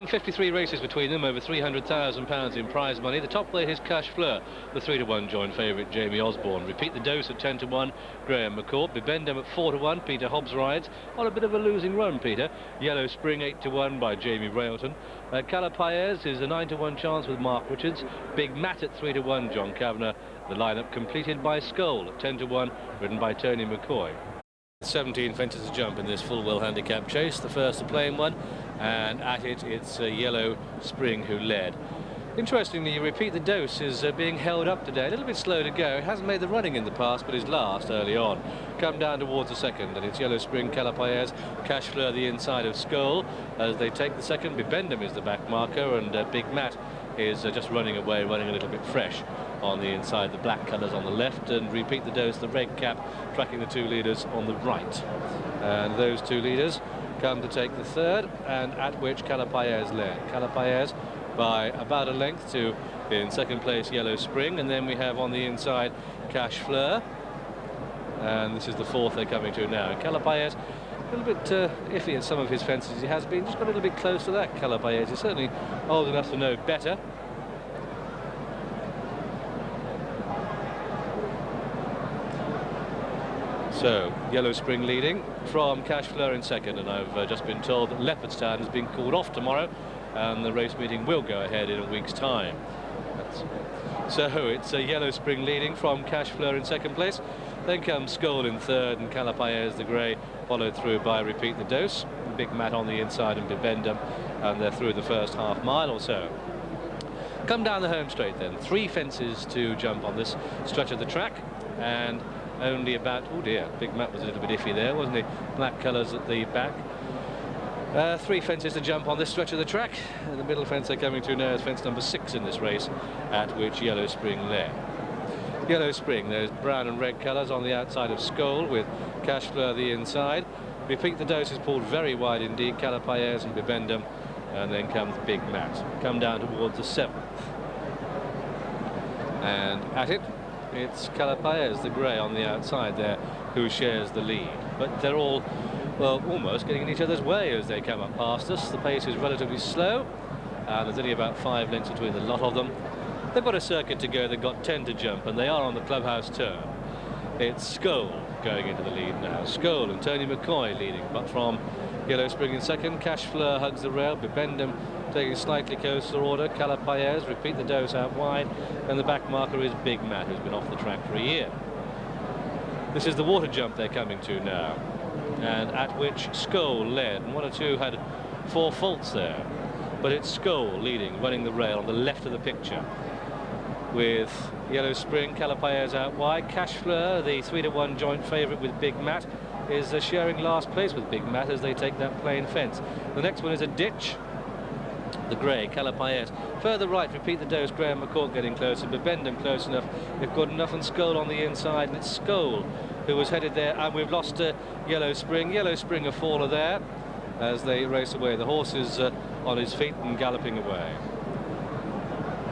53 races between them, over £300,000 in prize money. The top weight is Cash Fleur, the 3-to-1 joint favourite Jamie Osborne. Repeat the Dose at 10-to-1, Graham McCourt. Bibendum at 4-to-1, Peter Hobbs rides on a bit of a losing run, Peter. Yellow Spring 8-to-1 by Jamie Railton. Calapaez is a 9-to-1 chance with Mark Richards. Big Matt at 3-to-1, John Kavanagh. The lineup completed by Skull at 10-to-1, ridden by Tony McCoy. 17 fences to jump in this Fulwell handicap chase. The first a plain one, and at it it's Yellow Spring who led. Interestingly, Repeat the Dose is being held up today, a little bit slow to go. It hasn't made the running in the past, but is last early on. Come down towards the second, and it's Yellow Spring, Calapaez, Cash Fleur the inside of Skull as they take the second. Bibendum is the back marker, and Big Matt is just running away, running a little bit fresh on the inside. The black colours on the left, and Repeat the Dose, the red cap, tracking the two leaders on the right. And those two leaders come to take the third, and at which Calapaez led. Calapaez by about a length to, in second place, Yellow Spring, and then we have on the inside Cash Fleur, and this is the fourth they're coming to now. Calapaez a little bit iffy at some of his fences. He has been just got a little bit close to that. Calapaez is certainly old enough to know better. So, Yellow Spring leading from Cash Fleur in second, and I've just been told that Leopardstown has been called off tomorrow, and the race meeting will go ahead in a week's time. So it's Yellow Spring leading from Cash Fleur in second place. Then comes Skull in third, and Calapaez the grey followed through by Repeat the Dose. Big Matt on the inside and Bibendum, and they're through the first half mile or so. Come down the home straight then. 3 fences to jump on this stretch of the track, and only about, oh dear, Big Matt was a little bit iffy there, wasn't he? Black colours at the back. 3 fences to jump on this stretch of the track, and the middle fence they're coming to now is fence number 6 in this race, at which Yellow Spring led. Yellow Spring, there's brown and red colours on the outside of Skull, with Cash Fleur the inside. Repeat the Dose is pulled very wide indeed, Calapaez and Bibendum, and then comes Big Matt. Come down towards the 7th, and at it it's Calapaez the grey on the outside there who shares the lead, but they're all, well, almost getting in each other's way as they come up past us. The pace is relatively slow, and there's only about 5 lengths between the lot of them. They've got a circuit to go, they've got 10 to jump, and they are on the clubhouse turn. It's Skull going into the lead now. Skull and Tony McCoy leading, but from Yellow Spring in second. Cash Fleur hugs the rail. Bibendum taking slightly closer order. Calapaez, Repeat the Dose out wide, and the back marker is Big Matt, who's been off the track for a year. This is the water jump they're coming to now, and at which Skull led, and 1 or 2 had 4 faults there, but it's Skull leading, running the rail on the left of the picture, with Yellow Spring, Calapaez out wide. Cash Fleur, the 3-to-1 joint favourite with Big Matt, is sharing last place with Big Matt as they take that plain fence. The next one is a ditch. The grey, Calapaez. Further right, Repeat the Dose, Graham McCourt getting closer. Bibendum close enough, if good enough, and Skull on the inside, and it's Skull who was headed there, and we've lost Yellow Spring. Yellow Spring a faller there as they race away. The horse is on his feet and galloping away.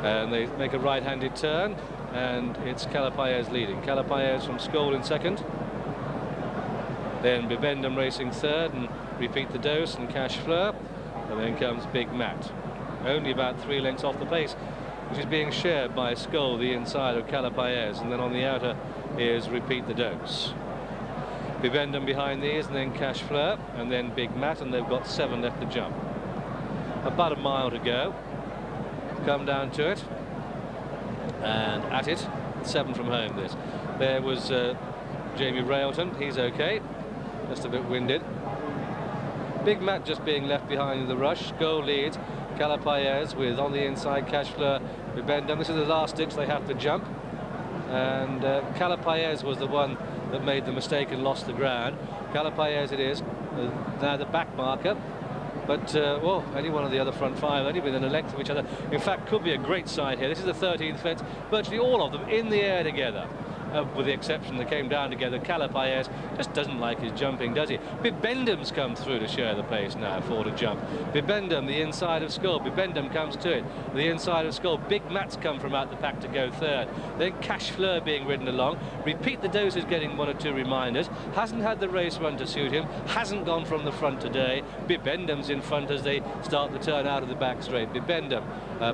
And they make a right-handed turn, and it's Calapaez leading. Calapaez from Skull in second. Then Bibendum racing third, and Repeat the Dose and Cash Fleur. And then comes Big Matt, only about 3 lengths off the pace, which is being shared by Skull, the inside of Calapaez, and then on the outer is Repeat the Dose. Bibendum behind these, and then Cash Fleur, and then Big Matt, and they've got 7 left to jump. About a mile to go. Come down to it, and at it, 7 from home this. There was Jamie Railton, he's okay, just a bit winded. Big Matt just being left behind in the rush. Skull leads, Calapaez with on the inside Cash Fleur, Bibendum. This is the last ditch they have to jump, and Calapaez was the one that made the mistake and lost the ground. Calapaez it is, now the back marker. But, well, any one of the other front 5, only within a length of each other. In fact, could be a great sight here. This is the 13th fence, virtually all of them in the air together. with the exception that came down together. Calipayes just doesn't like his jumping, does he? Bibendum's come through to share the pace now for the jump. Bibendum, the inside of Skull. Bibendum comes to it. The inside of Skull. Big Matt's come from out the pack to go third. Then Cash Fleur being ridden along. Repeat the Dose is getting 1 or 2 reminders. Hasn't had the race run to suit him. Hasn't gone from the front today. Bibendum's in front as they start the turn out of the back straight. Bibendum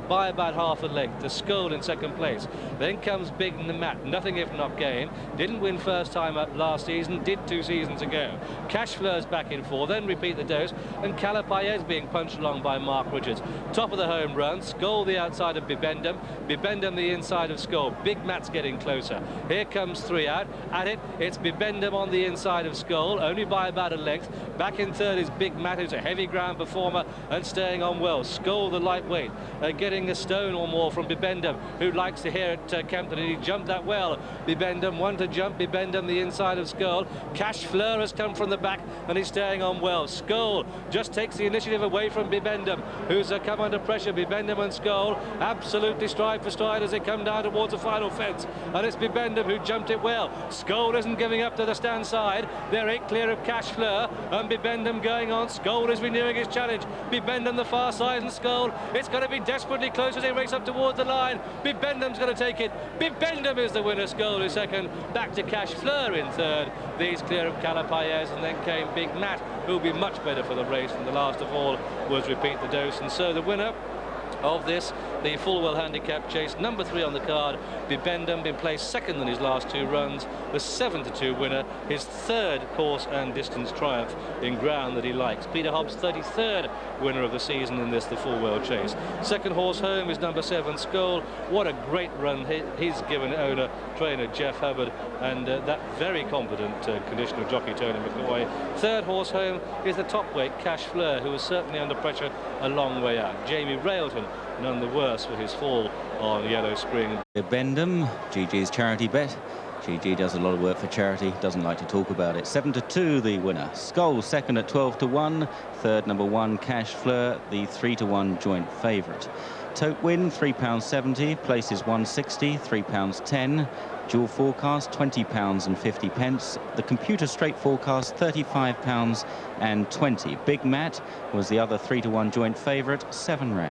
by about half a length. The Skull in second place. Then comes Big Matt. Nothing if not gain. Didn't win first time up last season. Did 2 seasons ago. Cash Fleur's back in 4. Then Repeat the Dose. And Calipayes being punched along by Mark Richards. Top of the home run. Skull the outside of Bibendum. Bibendum the inside of Skull. Big Matt's getting closer. Here comes 3 out. At it, it's Bibendum on the inside of Skull, only by about a length. Back in third is Big Matt, who's a heavy ground performer and staying on well. Skull, the lightweight, getting a stone or more from Bibendum, who likes to hear at Kempton, and he jumped that well. Bibendum, 1 to jump. Bibendum, the inside of Skull. Cash Fleur has come from the back, and he's staying on well. Skull just takes the initiative away from Bibendum, who's come under pressure. Bibendum and Skull absolutely stride for stride as they come down towards the final fence, and it's Bibendum who jumped it well. Skull isn't giving up to the stand side. They're 8 clear of Cash Fleur, and Bibendum going on. Skull is renewing his challenge. Bibendum the far side, and Skull, it's going to be desperately close as they race up towards the line. Bibendum's going to take it. Bibendum is the winner. Skull is second. Back to Cash Fleur in third. These clear of Calipayes, and then came Big Matt, who'll be much better for the race, and the last of all was Repeat the Dose. And so the winner of this, the Fulwell Handicap chase, number 3 on the card, Bibendum, been placed second in his last 2 runs, the 7-2 winner, his 3rd course and distance triumph in ground that he likes. Peter Hobbs, 33rd winner of the season in this, the Fulwell chase. Second horse home is number 7, Skull. What a great run he's given owner, trainer Jeff Hubbard, and that very competent conditional jockey Tony McCoy. Third horse home is the top weight, Cash Fleur, who was certainly under pressure a long way out. Jamie Railton, none the worse for his fall on Yellow Spring. Bibendum, GG's charity bet. GG does a lot of work for charity, doesn't like to talk about it. 7-2 the winner. Skull second at 12-1. Third, number 1, Cash Fleur, the 3-1 joint favourite. Tote win, £3.70. Places 160, £3.10. Dual forecast, £20.50. The computer straight forecast, £35.20. Big Matt was the other 3-1 joint favourite, £7.